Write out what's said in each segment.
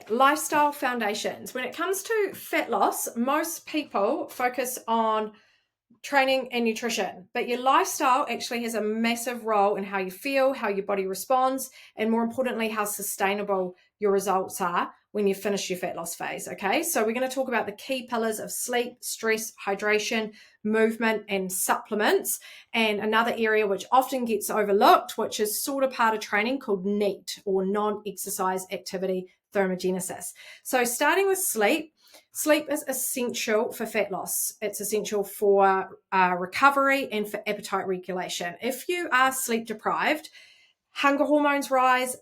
lifestyle foundations. When it comes to fat loss, most people focus on training and nutrition, but your lifestyle actually has a massive role in how you feel, how your body responds, and more importantly, how sustainable your results are when you finish your fat loss phase. Okay, so we're going to talk about the key pillars of sleep, stress, hydration, movement, and supplements, and another area which often gets overlooked, which is sort of part of training, called NEAT, or non-exercise activity thermogenesis. So starting with sleep. Sleep is essential for fat loss. It's essential for recovery and for appetite regulation. If you are sleep deprived, hunger hormones rise,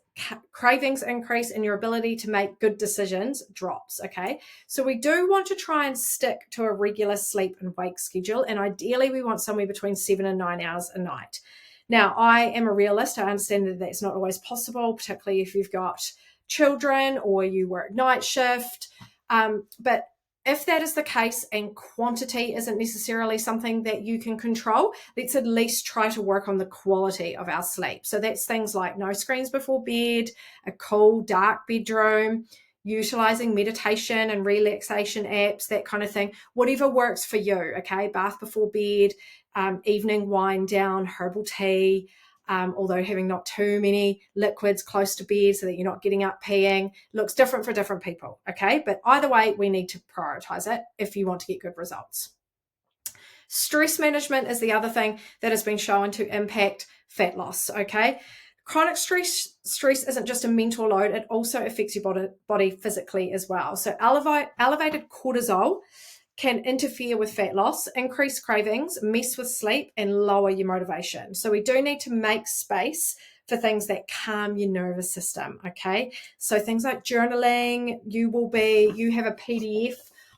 cravings increase, and your ability to make good decisions drops, okay? So we do want to try and stick to a regular sleep and wake schedule, and ideally we want somewhere between 7 and 9 hours a night. Now, I am a realist. I understand that that's not always possible, particularly if you've got children or you work night shift. But if that is the case and quantity isn't necessarily something that you can control, let's at least try to work on the quality of our sleep. So that's things like no screens before bed, a cool, dark bedroom, utilizing meditation and relaxation apps, that kind of thing. Whatever works for you, okay? Bath before bed, evening wind down, herbal tea, although having not too many liquids close to bed so that you're not getting up peeing. Looks different for different people, okay? But either way, we need to prioritize it if you want to get good results. Stress management is the other thing that has been shown to impact fat loss, okay? Chronic stress isn't just a mental load, it also affects your body physically as well. So elevated cortisol can interfere with fat loss, increase cravings, mess with sleep, and lower your motivation. So we do need to make space for things that calm your nervous system, okay? So things like journaling, you have a PDF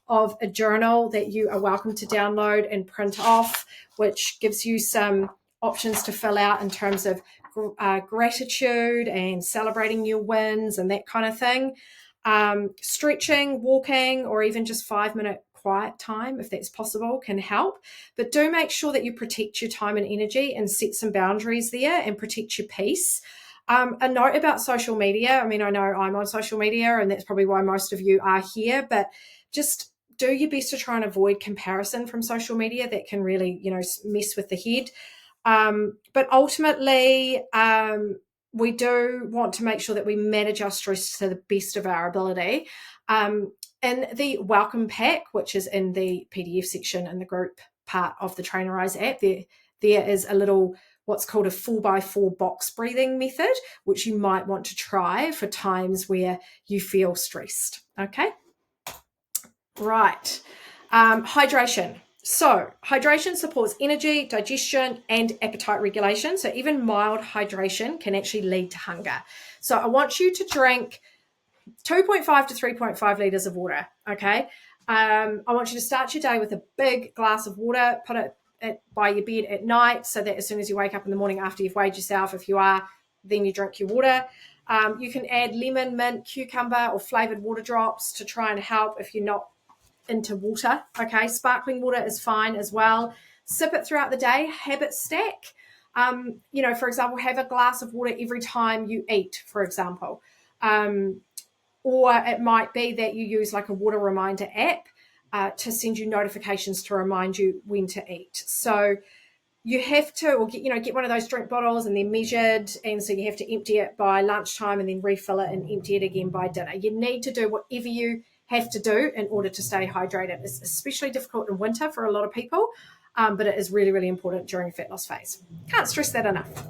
of a journal that you are welcome to download and print off, which gives you some options to fill out in terms of gratitude and celebrating your wins and that kind of thing. Stretching, walking, or even just 5-minute quiet time, if that's possible, can help. But do make sure that you protect your time and energy and set some boundaries there and protect your peace. A note about social media. I mean, I know I'm on social media and that's probably why most of you are here, but just do your best to try and avoid comparison from social media. That can really, mess with the head. But ultimately, we do want to make sure that we manage our stress to the best of our ability. In the welcome pack, which is in the PDF section in the group part of the Trainerize app, there is a little what's called a 4x4 box breathing method, which you might want to try for times where you feel stressed. Okay, right. Hydration. So hydration supports energy, digestion, and appetite regulation. So even mild hydration can actually lead to hunger. So I want you to drink 2.5 to 3.5 litres of water, okay? I want you to start your day with a big glass of water, put it by your bed at night so that as soon as you wake up in the morning after you've weighed yourself, if you are, then you drink your water. You can add lemon, mint, cucumber, or flavoured water drops to try and help if you're not into water, okay? Sparkling water is fine as well. Sip it throughout the day, habit stack. For example, have a glass of water every time you eat, for example. Or it might be that you use like a water reminder app to send you notifications to remind you when to eat. So you have to, or get one of those drink bottles and they're measured, and so you have to empty it by lunchtime and then refill it and empty it again by dinner. You need to do whatever you have to do in order to stay hydrated. It's especially difficult in winter for a lot of people, but it is really, really important during a fat loss phase. Can't stress that enough.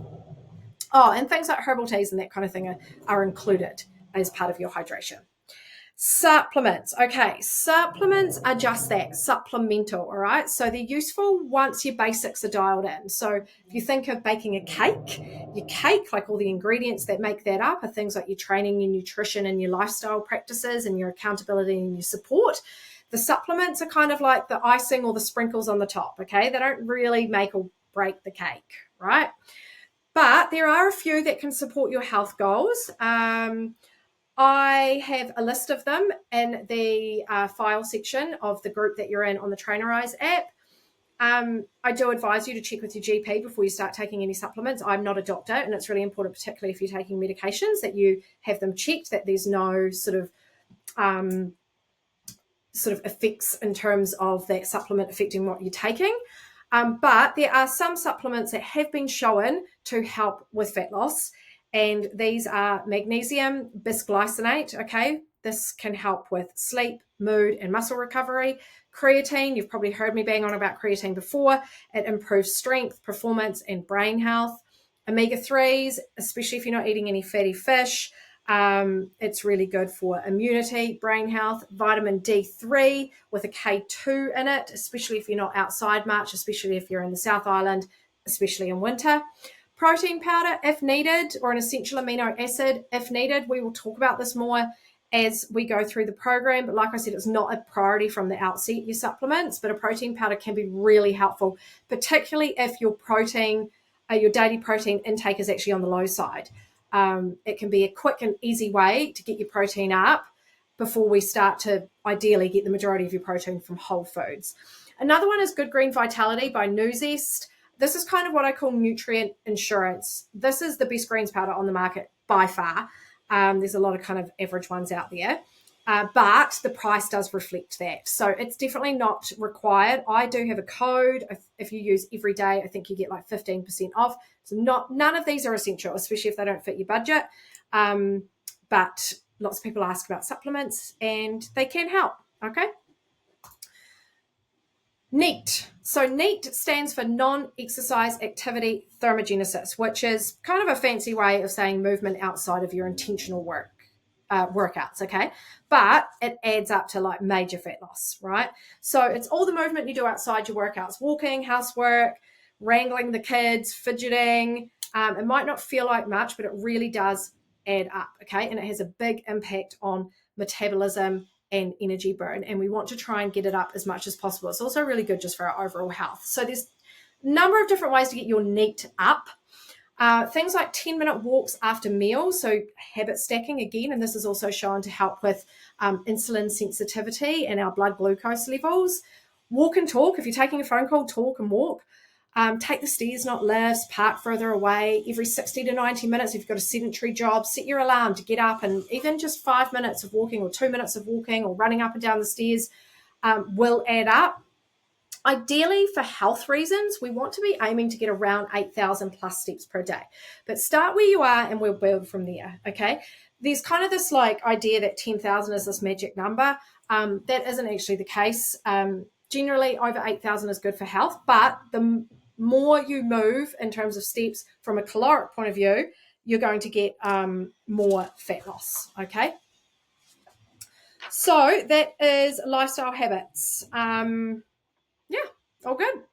Oh, and things like herbal teas and that kind of thing are included as part of your hydration. Supplements. Okay, supplements are just that, supplemental, all right? So they're useful once your basics are dialed in. So if you think of baking a cake, your cake, like all the ingredients that make that up, are things like your training, your nutrition, and your lifestyle practices, and your accountability and your support. The supplements are kind of like the icing or the sprinkles on the top, okay? They don't really make or break the cake, right? But there are a few that can support your health goals. I have a list of them in the file section of the group that you're in on the Trainerize app. I do advise you to check with your GP before you start taking any supplements. I'm not a doctor, and it's really important, particularly if you're taking medications, that you have them checked, that there's no sort of sort of effects in terms of that supplement affecting what you're taking. But there are some supplements that have been shown to help with fat loss, and these are magnesium bisglycinate. Okay, this can help with sleep, mood, and muscle recovery. Creatine, you've probably heard me bang on about creatine before. It improves strength, performance, and brain health. Omega-3s, especially if you're not eating any fatty fish. It's really good for immunity, brain health. Vitamin D3 with a K2 in it, especially if you're not outside much, especially if you're in the South Island, especially in winter. Protein powder if needed, or an essential amino acid if needed. We will talk about this more as we go through the program, but like I said, it's not a priority from the outset, your supplements, but a protein powder can be really helpful, particularly if your daily protein intake is actually on the low side. It can be a quick and easy way to get your protein up before we start to ideally get the majority of your protein from whole foods. Another one is Good Green Vitality by Nuzest. This is kind of what I call nutrient insurance. This is the best greens powder on the market by far. There's a lot of kind of average ones out there. But the price does reflect that. So it's definitely not required. I do have a code. If you use every day, I think you get like 15% off. So none of these are essential, especially if they don't fit your budget. But lots of people ask about supplements and they can help. Okay. NEAT. So NEAT stands for non-exercise activity thermogenesis, which is kind of a fancy way of saying movement outside of your intentional workouts, okay? But it adds up to like major fat loss, right? So it's all the movement you do outside your workouts, walking, housework, wrangling the kids, fidgeting. It might not feel like much, but it really does add up, okay? And it has a big impact on metabolism and energy burn, and we want to try and get it up as much as possible. It's also really good just for our overall health. So there's a number of different ways to get your NEAT up. Things like 10-minute walks after meals, so habit stacking again, and this is also shown to help with insulin sensitivity and our blood glucose levels. Walk and talk. If you're taking a phone call, talk and walk. Take the stairs, not lifts, park further away. Every 60 to 90 minutes, if you've got a sedentary job, set your alarm to get up, and even just 5 minutes of walking or 2 minutes of walking or running up and down the stairs will add up. Ideally, for health reasons, we want to be aiming to get around 8,000 plus steps per day. But start where you are and we'll build from there, okay? There's kind of this like idea that 10,000 is this magic number. That isn't actually the case. Generally, over 8,000 is good for health, but the more you move in terms of steps from a caloric point of view, you're going to get more fat loss, okay? So that is lifestyle habits. Yeah, all good.